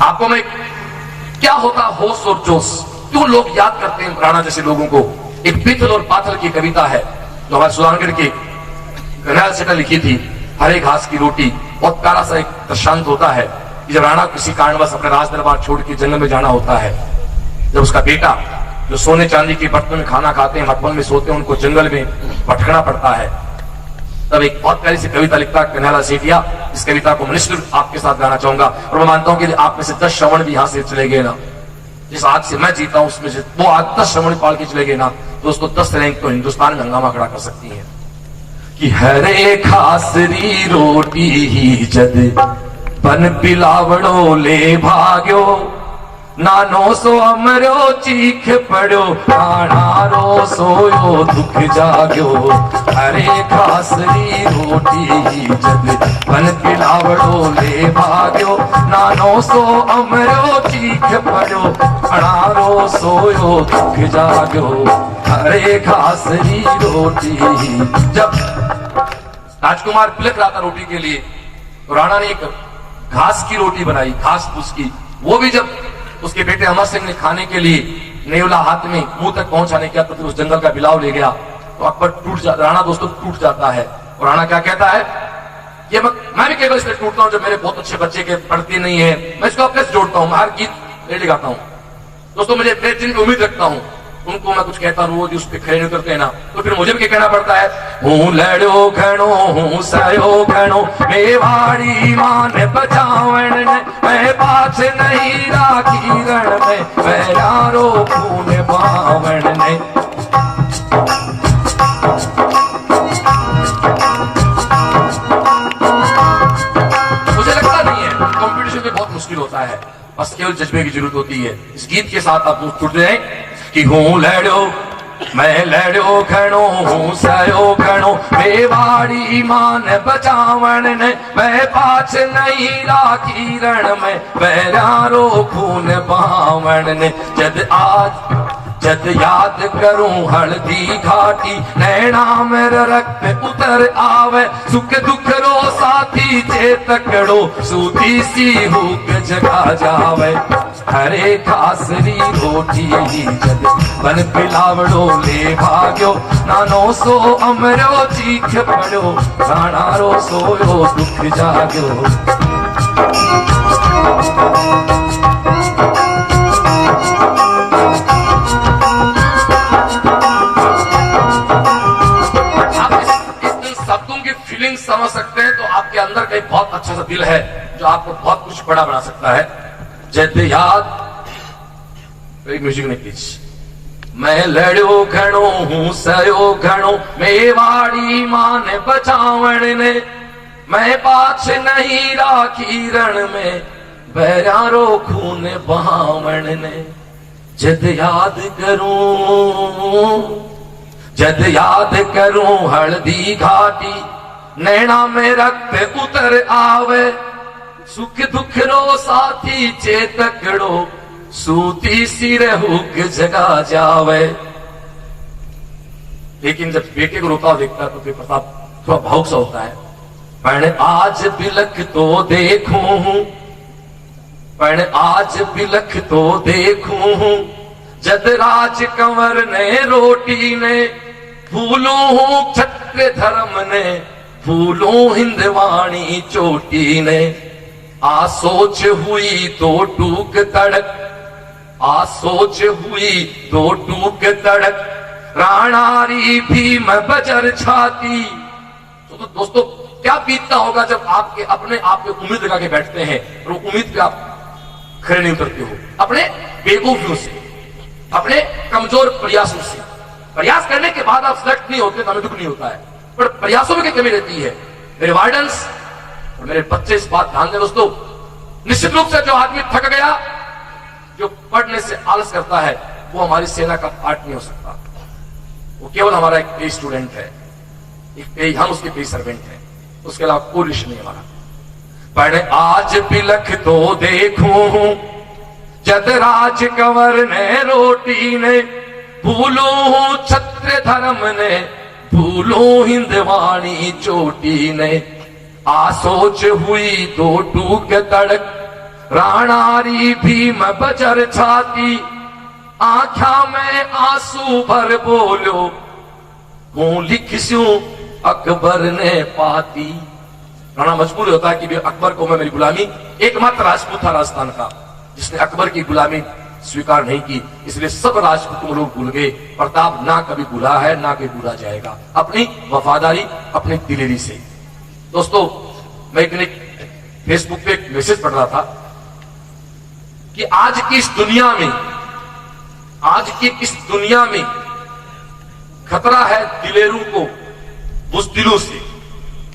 आपको में क्या होता होश और जोश, क्यों लोग याद करते हैं राणा जैसे लोगों को। एक पीतल और पाथर की कविता है जो हमारे सुधागढ़ की कन्हैया सेठ लिखी थी, हरे घास की रोटी। बहुत प्यारा सा एक दृष्टांत होता है कि जब राणा किसी कारणवश अपने राज दरबार छोड़ के जंगल में जाना होता है, जब उसका बेटा जो सोने चांदी के बर्तन में खाना खाते हैं, मटमल में सोते हैं, उनको जंगल में भटकना पड़ता है, तब एक बहुत प्यारी सी कविता लिखता है कन्हैया सेठिया। इस कविता को निश्चित आपके साथ गाना चाहूंगा और मैं मानता हूं कि आप में से 10 श्रवण भी यहां से चले गए ना, जिस आज से मैं जीता हूं उसमें से वो आज 10 श्रवण पाल के चले गए ना, तो उसको 10 रैंक तो हिंदुस्तान में हंगामा खड़ा कर सकती है। कि हरे खासरी रोटी ही जद पन पिलावड़ो ले भाग्यो, नानो सो अमरो चीख पड़ो, आणारो सोयो दुख जाग्यो। हरे खासरी रोटी ही जद पन पिलावड़ो ले भाग्यो, नानो सो अमरो चीख पड़ो, आणारो सोयो दुख जाग्यो। हरे खासरी रोटी। जब राजकुमार बिलख रहा था रोटी के लिए, तो राणा ने एक घास की रोटी बनाई, घास फूस की। वो भी जब उसके बेटे अमर सिंह ने खाने के लिए नेवला हाथ में मुंह तक पहुंचाने किया, तो फिर उस जंगल का बिलाव ले गया, तो अकबर टूट जाता, राणा दोस्तों टूट जाता है। और राणा क्या कहता है, ये मैं भी केवल इसलिए टूटता हूं जो मेरे बहुत अच्छे बच्चे के पढ़ते नहीं है, मैं इसको अपने से जोड़ता हूं, मैं हर गीत रेडी गाता हूं दोस्तों, मुझे जिनकी उम्मीद रखता हूं उनको मैं कुछ कहता हूं, वो उस पर खड़े नहीं उतरते ना, तो फिर मुझे भी कहना पड़ता है। हूं लड़ो घणो हूं सयो घणो, मेवाड़ी मान बचावण ने, मैं पाछ नहीं राखी रण में, मैं यारो खून बावण ने। मुझे लगता नहीं है कंपटीशन में बहुत मुश्किल होता है, बस केवल जज्बे की जरूरत होती है। इस गीत के साथ आप जुड़ जाए कि हूं लड़ो मैं लड़ो घणो हूं सयो घणो, मेवाड़ी मान बचावण ने, मैं पाछ नहीं राखी रण में, बैरारो खून बावण ने। जद याद करूं हल्दी घाटी, नैना मेरा रक्त उतर आवे, सुख दुख रो साथी जे तकड़ो, सूती सी हुक जगा जावे। हरे खासरी रोटी जद बन पिलावड़ो ले भाग्यो, नानो सो अमरो चीख पड़ो, राणारो सोयो दुख जाग्यो। समझ सकते हैं तो आपके अंदर का एक बहुत अच्छा सा दिल है जो आपको बहुत कुछ बड़ा बना सकता है। जद याद म्यूजिक ने प्लीज। मैं लड़ो घणो हूं सयो घणो, मेवाड़ी मान बचावण ने, मैं पाछ नहीं राखी रण में, बैरारो खून बहावण ने। जद याद करूं हल्दी घाटी, नैना में रक्त उतर आवे, सुख दुख रो साथी चेतकड़ो, सूती सिर हुक जगा जावे। लेकिन जब बेटे को रोता देखता है तो फिर प्रताप थोड़ा भावुक सा होता है। पण आज बिलख तो देखूं, पण आज बिलख तो देखूं, जद राज कंवर ने रोटी ने, फूलों हूं क्षत्रिय धर्म ने, फूलों हिंदवाणी चोटी ने। आ सोच हुई तो टूक तड़क, आ सोच हुई तो टूक तड़क, राणारी भीम बजर छाती। तो दोस्तों क्या बीतता होगा जब आपके अपने आप पे उम्मीद लगा के बैठते हैं और उम्मीद पे आप खड़े नहीं उतरते हो, अपने बेवकूफियों से, अपने कमजोर प्रयासों से। प्रयास करने के बाद आप सेलेक्ट नहीं होते तो हमें दुख नहीं होता है, पर प्रयासों में कमी रहती है। मेरे वार्डन्स और मेरे बच्चे इस बात ध्यान दें दोस्तों, निश्चित रूप से जो आदमी थक गया, जो पढ़ने से आलस करता है, वो हमारी सेना का पार्ट नहीं हो सकता। वो केवल हमारा एक पे स्टूडेंट है, हम उसके पे सर्वेंट हैं, उसके अलावा कोई रिश्ता नहीं हमारा। पर आज बिलख तो देखूं, जद राज कंवर ने रोटी ने, भूलो क्षत्रिय धर्म ने, भूलो हिंदवाणी चोटी ने। आ सोच हुई तो टूक तड़क, राणारी भीम बजर छाती, आख्या में आंसू भर बोलो, हूं लिखस्यूं अकबर ने पाती। राणा मजबूर होता है कि भी अकबर को मैं मेरी गुलामी, एकमात्र राजपूत था राजस्थान का जिसने अकबर की गुलामी स्वीकार नहीं की, इसलिए सब राजपूत लोग भूल गए। प्रताप ना कभी भूला है ना कभी भूला जाएगा, अपनी वफादारी अपनी दिलेरी से। दोस्तों, मैं एक फेसबुक पे एक मैसेज पढ़ रहा था कि आज की इस दुनिया में खतरा है दिलेरों को बुज़दिलों से।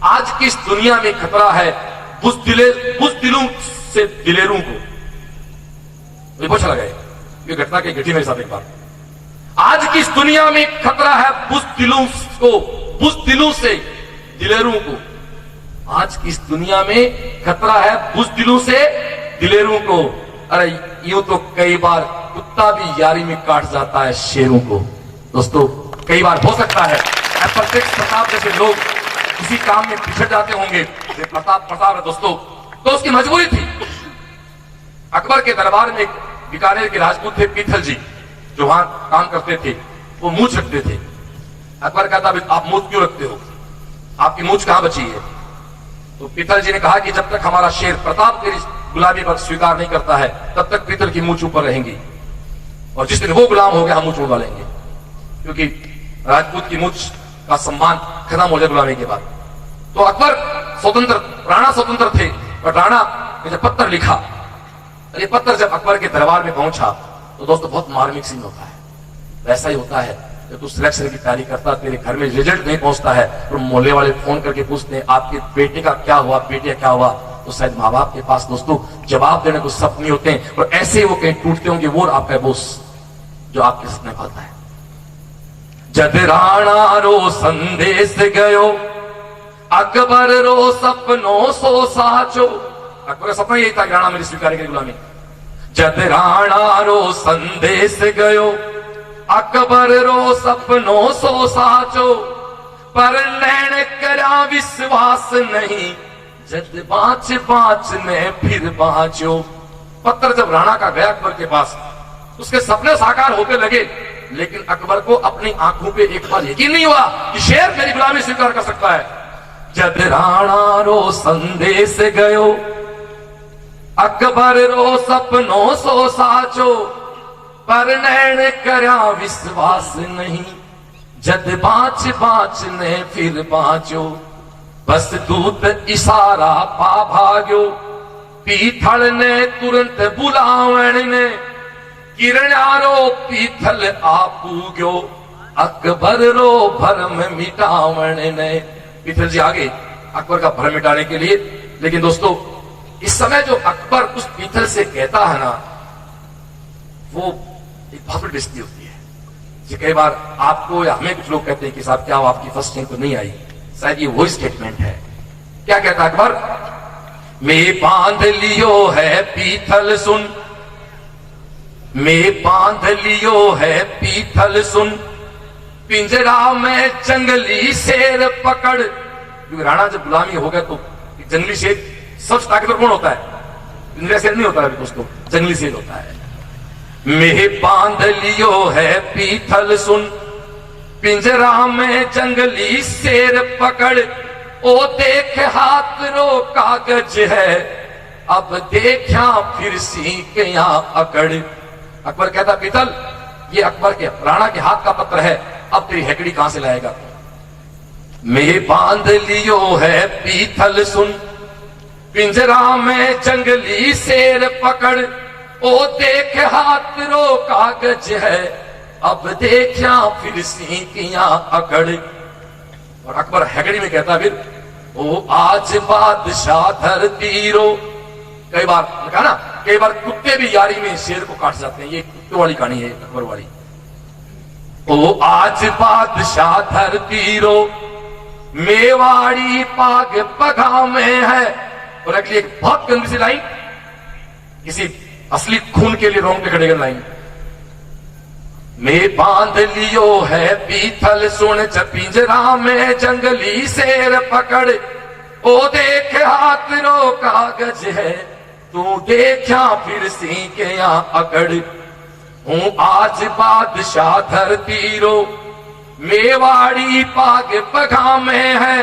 आज की इस दुनिया में खतरा है बुज़दिलों से दिलेरों को। मुझे बहुत अच्छा लगा ये घटना की घटी मेरे साथ एक बार। आज की इस दुनिया में खतरा है बुज़दिलों से दिलेरों को। आज की इस दुनिया में खतरा है बुज़दिलों से दिलेरों को। अरे यूं तो कई बार कुत्ता भी यारी में काट जाता है शेरों को। दोस्तों, कई बार हो सकता है प्रताप जैसे लोग किसी काम में पिछड़ जाते होंगे। प्रताप है दोस्तों, तो उसकी मजबूरी थी। अकबर के दरबार में एक बीकानेर के राजपूत थे पीथल जी, जो वहां काम करते थे। वो मूछ रखते थे। अकबर कहता आप मूछ क्यों रखते हो, आपकी मूछ कहां बची है? तो पीथल जी ने कहा कि जब तक हमारा शेर प्रताप तेरी गुलामी पर स्वीकार नहीं करता है तब तक पीतल की मूछ ऊपर रहेंगी, और जिस दिन वो गुलाम हो गया हम मूछ उड़ा लेंगे, क्योंकि राजपूत की मूछ का सम्मान खत्म हो जाए गुलामी के बाद। तो अकबर राणा स्वतंत्र थे, और राणा ने जब पत्र लिखा, ये पत्र जब अकबर के दरबार में पहुंचा तो दोस्तों बहुत मार्मिक सीन होता है। वैसा ही होता है जब तू सिलेक्शन की तैयारी करता, तेरे घर में रिजल्ट नहीं पहुंचता है, तो मोहल्ले वाले फोन करके पूछते हैं आपके बेटे का क्या हुआ, बेटे का क्या हुआ। तो शायद माँ बाप के पास दोस्तों जवाब देने को सब नहीं होते हैं, और ऐसे वो कहीं टूटते होंगे वो आपका बोस जो आपके सपने पाता है। जद राणा रो संदेश गयो, अकबर रो सपनों सो साचो। अकबर का सपना यही था कि राणा मेरी स्वीकार करेगी गुलामी। जद राणा रो संदेश गयो, अकबर रो सपनों सो साचो, पर नैन करा विश्वास नहीं, जद बाँच ने फिर बाँचो। पत्र जब राणा का गया अकबर के पास, उसके सपने साकार होते लगे, लेकिन अकबर को अपनी आंखों पे एक बार यकीन नहीं हुआ कि शेर मेरी गुलामी स्वीकार कर सकता है। जद राणा रो संदेश गयो, अकबर रो सपनों सो साचो, पर नैन करया विश्वास नहीं, जद बाँच ने फिर बाँचो। बस दूत इशारा पा भाग्यो, पीथल ने तुरंत बुलावण ने, किरणारो पीथल आपू गयो, अकबर रो भरम मिटावण ने। पीथल जी आगे अकबर का भरम मिटाने के लिए। लेकिन दोस्तों, इस समय जो अकबर उस पीथल से कहता है ना, वो एक बहुत बड़ी बेइज्जती होती है। ये कई बार आपको या हमें कुछ लोग कहते हैं कि साहब क्या आपकी फर्स्ट रैंक तो नहीं आई, शायद ये वही स्टेटमेंट है। क्या कहता है अकबर? मैं बांध लियो है पीथल सुन, मैं बांध लियो है पीथल सुन, पिंजरा में जंगली शेर पकड़। क्योंकि राणा जब गुलामी हो गया तो जंगली शेर सबसे ताकतवर कौन होता है? पिंजरा शेर नहीं होता है दोस्तों, जंगली शेर होता है। मैं बांध लियो है पीथल सुन, पिंजरा में जंगली शेर पकड़, ओ देख हाथ रो कागज है, अब देखा फिर सीखिया अकड़। अकबर कहता पीतल, ये अकबर के राणा के हाथ का पत्र है, अब तेरी हेकड़ी कहां से लाएगा? मैं बांध लियो है पीथल सुन, पिंजरा में जंगली शेर पकड़, ओ देख हाथ रो कागज है, अब देखा फिर सीखिया अकड़। और अकबर हेकड़ी में कहता फिर, ओ आज बादशाह धरती रो। कई बार कहा ना, कई बार कुत्ते भी यारी में शेर को काट जाते हैं। ये कुत्तों वाली कहानी है अकबर वाली। ओ आज बादशाह धरती रो, मेवाड़ी पाग पगा में है। और अगली एक बहुत गंदी सी लाइन, किसी असली खून के लिए रोंग पे खड़े लाइन, मैं बांध लियो है पीथल सुन, पिंजरा में जंगली शेर पकड़, ओ देख हाथ रो कागज है, तू देखा फिर सी के यहाँ अकड़ हूं आज बादशाह धरती रो मेवाड़ी पाग पगा में है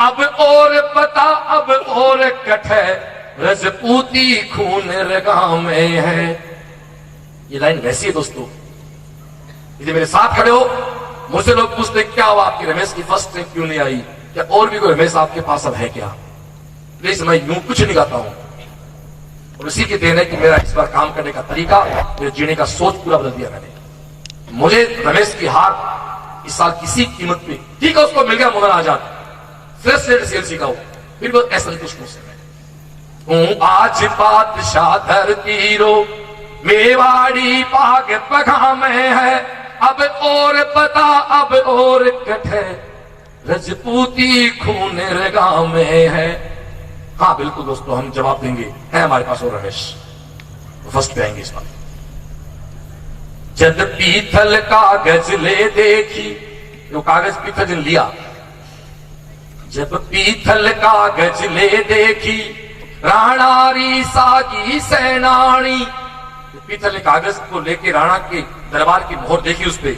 अब और पता अब और कट है रजपूती खून रगा में है। ये लाइन वैसी है दोस्तों, इसे मेरे साथ खड़े हो। मुझसे लोग पूछते क्या हुआ आपकी रमेश की फर्स्ट ट्रेन क्यों नहीं आई, क्या और भी कोई रमेश आपके पास अब है क्या? प्लीज मैं यूं कुछ नहीं गाता हूं और इसी की देन है कि मेरा इस बार काम करने का तरीका, मेरे जीने का सोच पूरा बदल दिया मैंने। मुझे रमेश की हार इस साल किसी कीमत पे, ठीक है उसको मिल गया मगर आजाद फ्रेश सीएलसी का हो, फिर वो असंतुष्ट मुझसे मैं हूं आज बादशाह धरती रो मेवाड़ी पाग पगा में है अब और पता अब और कट है रजपूती खून रगा में है। हाँ बिल्कुल दोस्तों, हम जवाब देंगे, है हमारे पास और रमेश तो फर्स्ट पे आएंगे इस बार। जद पीथल कागज ले देखी, जो कागज पीथल जिन लिया, जब पीथल कागज ले देखी राणारी सागी सेनानी, पीथल ने कागज को लेके राणा के दरबार की मोहर देखी उस पे।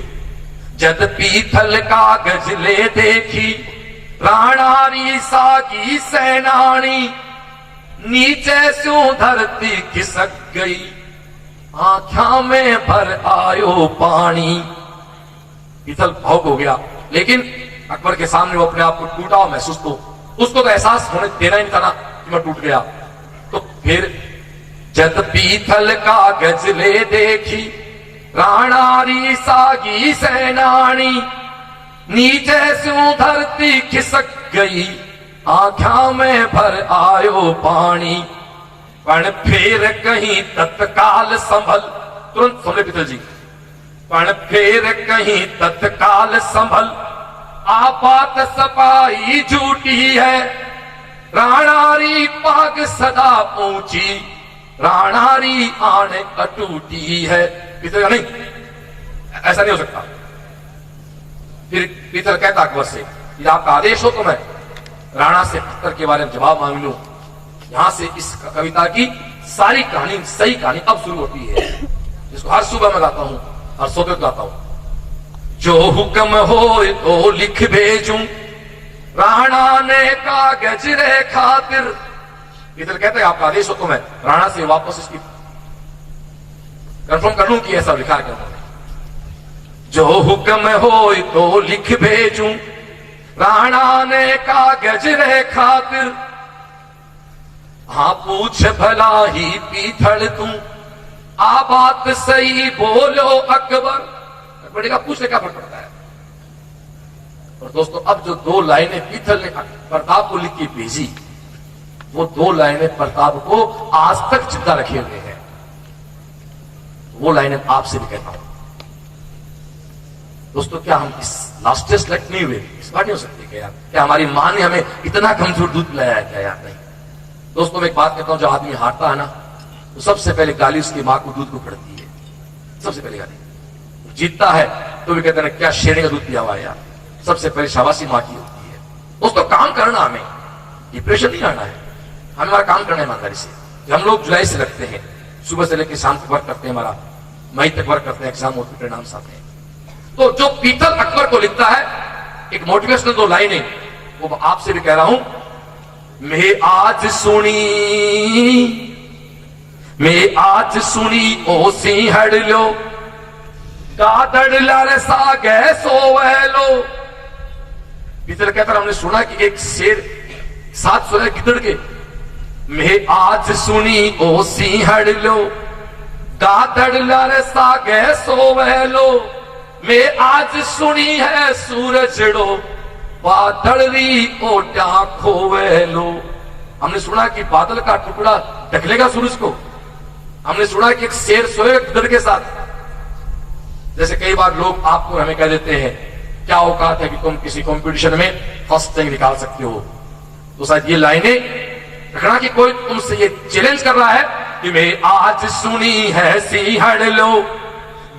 जद पीथल कागज ले देखी राणारी सागी सेनानी नीचे स्यों धरती खिसक गई आंखों में भर आयो पानी। पीथल भावुक हो गया, लेकिन अकबर के सामने वो अपने आप को टूटा हुआ महसूस तो उसको तो एहसास होने देना ही था ना कि मैं टूट गया। तो फिर जद पीथल कागज ले देखी राणारी सागी सेनानी नीचे स्यों धरती खिसक गई आंखों में भर आयो पानी। पण फिर कहीं तत्काल संभल, तुरंत सुन ले पीथल जी, पण फिर कहीं तत्काल संभल आपात सपाई झूठी है राणारी पाग सदा ऊंची राणारी आन अटूटी है। पीथल नहीं, ऐसा नहीं हो सकता। फिर पीथल कहता अकबर से कि आपका आदेश हो तो मैं राणा से पत्थर के बारे में जवाब मांग लूं। यहां से इस कविता की सारी कहानी, सही कहानी अब शुरू होती है, जिसको हर सुबह मैं गाता हूं, हर सोते गाता हूं। जो हुक्म हो तो लिख भेजूं राणा ने कागज रे खातिर। पीथल कहते हैं आपका आदेश हो तो मैं राणा से वापस इसकी कंफर्म कर लूं कि ऐसा लिखा है। जो हुक्म हो तो लिख भेजूं राणा ने कागज रे खातिर। हाँ पूछ भला ही पीथल तू आ बात सही बोलो अकबर। अकबर का पूछने का फर्क पड़ता है। और दोस्तों अब जो दो लाइनें पीथल ने प्रताप को लिख के भेजी, वो दो लाइनें प्रताप को आज तक जिंदा रखे हुए हैं। वो लाइनें आपसे भी कहता हूं दोस्तों, क्या हम इस लास्ट टेस्ट सेलेक्ट नहीं हुए? इस बात नहीं हो सकती क्या यार? क्या हमारी मां ने हमें इतना कमजोर दूध पिलाया है क्या यार? नहीं दोस्तों, मैं एक बात कहता हूं, जो आदमी हारता है ना तो सबसे पहले गाली उसकी मां को दूध को पड़ती है, सबसे पहले गाली। जीतता है तो भी कहते हैं क्या शेरे का दूध पिया हुआ है यार। सबसे पहले शाबाशी मां की होती है। दोस्तों काम करना, हमें डिप्रेशन नहीं आना है, हमें हमारा काम करना है ईमानदारी से। हम लोग जुलाई से लगते हैं, सुबह से लेकर शाम तक वर्क करते हैं, हमारा मई तक वर्क करते हैं, एग्जाम होते हैं, परिणाम आते हैं। तो जो पीथल अकबर को लिखता है एक मोटिवेशनल दो लाइनें, वो आपसे भी कह रहा हूं। मैं आज सुनी ओ सिंहड़ लो गादड़ लारे सागे सोवलो। पीथल कहता हमने सुना कि एक शेर साथ सोया गिदड़ के। मैं आज सुनी ओ सिंहड़ लो गादड़ लारे सागे सोवलो। मैं आज सुनी है सूरजड़ो बादड़ी ओटा खोवेलो। हमने सुना कि बादल का टुकड़ा ढकलेगा सूरज को। हमने सुना कि एक शेर सोएगा गिदड़ के साथ। जैसे कई बार लोग आपको हमें कह देते हैं क्या औकात है कि तुम किसी कंपटीशन में फर्स्ट रैंक निकाल सकते हो, तो शायद ये लाइनें रखना कि कोई तुमसे ये चैलेंज कर रहा है कि मैं आज सुनी है सिंहड़ लो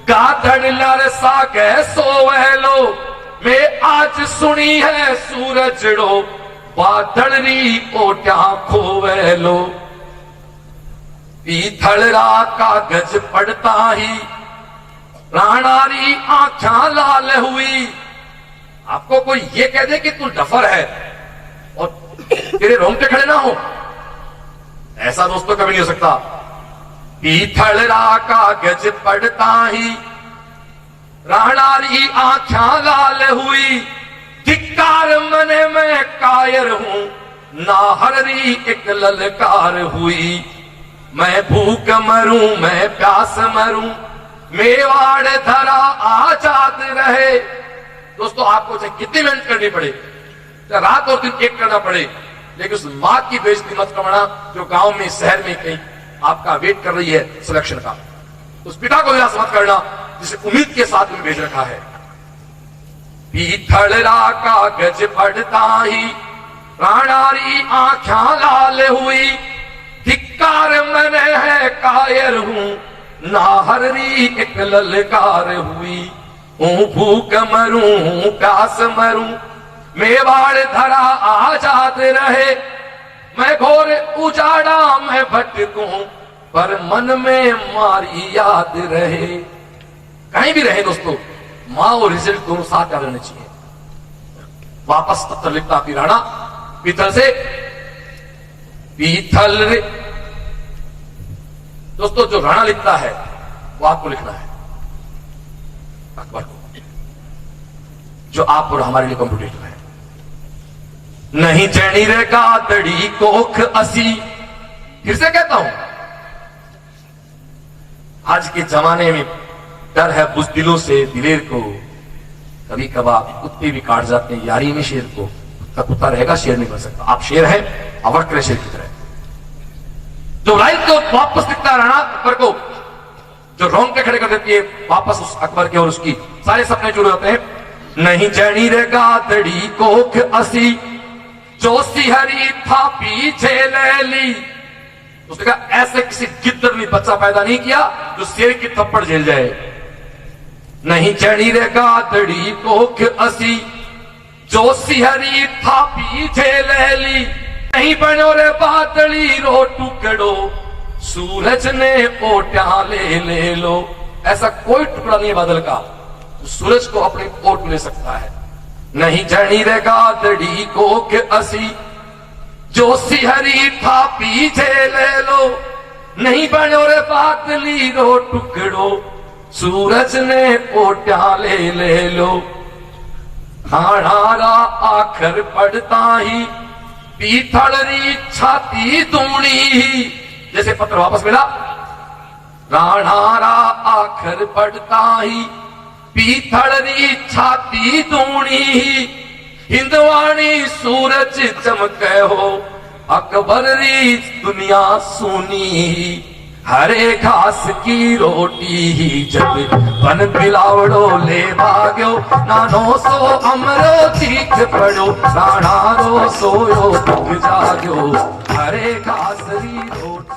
गादड़ लर सागे सोवलो। मैं आज सुनी है सूरजड़ो बादड़ी ओटा खोवेलो। पीथलरा कागज पढ़ता ही राणारी आंखा लाल हुई। आपको कोई ये कह दे कि तू डफर है और तेरे रोंगटे खड़े ना हो, ऐसा दोस्तों कभी नहीं हो सकता। पीथलरा कागज पढ़ता ही राणारी आंखा लाल हुई। धिक्कार मने मैं कायर हूं, नाहररी एक ललकार हुई। मैं भूख मरूं मैं प्यास मरूं, मेवाड़ धरा आजाद रहे। दोस्तों आपको चाहे कितनी मेहनत करनी पड़े, चाहे रात और दिन एक करना पड़े, लेकिन उस मां की बेइज्जती मत करना जो गांव में शहर में कहीं आपका वेट कर रही है सिलेक्शन का। उस पिता को निराश मत करना जिसे उम्मीद के साथ में भेज रखा है। पीथलरा कागज पढ़ता ही राणारी आंखा लाल हुई। धिक्कार मैंने है कायर हूं, नाहररी एक ललकार हुई। भूख मरूं प्यास मरूं, मेवाड़ धरा आजाद रहे। मैं घोर उजाड़ा मैं भटकूं, पर मन में मारी याद रहे। कहीं भी रहे दोस्तों, मां और रिजल्ट दोनों साथ याद रहने चाहिए। वापस पत्र लिखता फिर राणा पीथल से, पीथल रे। दोस्तों जो राणा लिखता है वो आपको लिखना है, अकबर को, जो आप और हमारे लिए कॉम्पिटिटिव है। नहीं चैनी रे गादड़ी कोख असी। फिर से कहता हूं, आज के जमाने में डर है बुज़दिलों से दिलेर को। कभी कभार कुत्ते भी काट जाते हैं यारी में शेर को। कुत्ता रहेगा, शेर नहीं बन सकता। आप शेर हैं, अवक करे शेर की तरह। जो राइट को वापस लिखता है राणा अकबर को, जो रोंग के खड़े कर देती है वापस उस अकबर के, और उसकी सारे सपने जुड़े होते हैं। नहीं जैनी रे गादड़ी कोख असी, जो सिहरी था पीछे ले ली। उसने कहा ऐसे किसी गिद्दर ने बच्चा पैदा नहीं किया जो शेर की थप्पड़ झेल जाए। नहीं चढ़ी रे गादड़ी कोख असी, जो सिहरी था पीछे ले ली। नहीं बनो रे बादड़ी रो टुकड़ो, सूरज ने ओटा ले लो। ऐसा कोई टुकड़ा नहीं है बादल का जो सूरज को अपने ओट में ले सकता है। नहीं जड़ी रे गादड़ी कोख असी, जो सिहरी था पीछे ले लो। नहीं बनो रे बादली रो टुकड़ो, सूरज ने ओटा ले लो। हाणारा आखर पढ़ता ही, पीथलरी छाती दूणी ही। जैसे पत्र वापस मिला, राणारा आखर पढ़ता ही, पीथलरी छाती दूणी ही। हिंदवाणी सूरज चमके हो, अकबरी दुनिया सुनी ही। हरे घास की रोटी ही जब बन बिलावड़ो ले भाग्यो। नानो सो अमरो चीख पड़ो, राणा रो सोयो जाग्यो। हरे घास री रोटी।